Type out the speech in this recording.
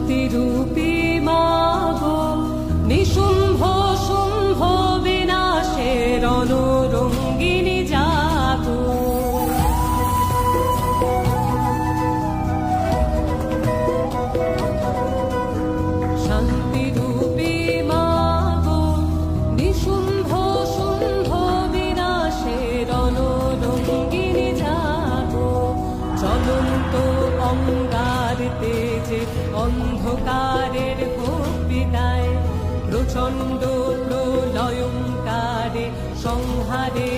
শান্তিরূপী মাগো নিশুম্ভ শুম্ভ বিনাশের রণরঙ্গিনী জাগো। শান্তিরূপী মাগো নিশুম্ভ শুম্ভ বিনাশের রণরঙ্গিনী জাগো। জ্বলন্ত অঙ্গার তেজে অন্ধকারের হোক বিদায়, প্রচণ্ড প্রলয়ঙ্কারে সংহারে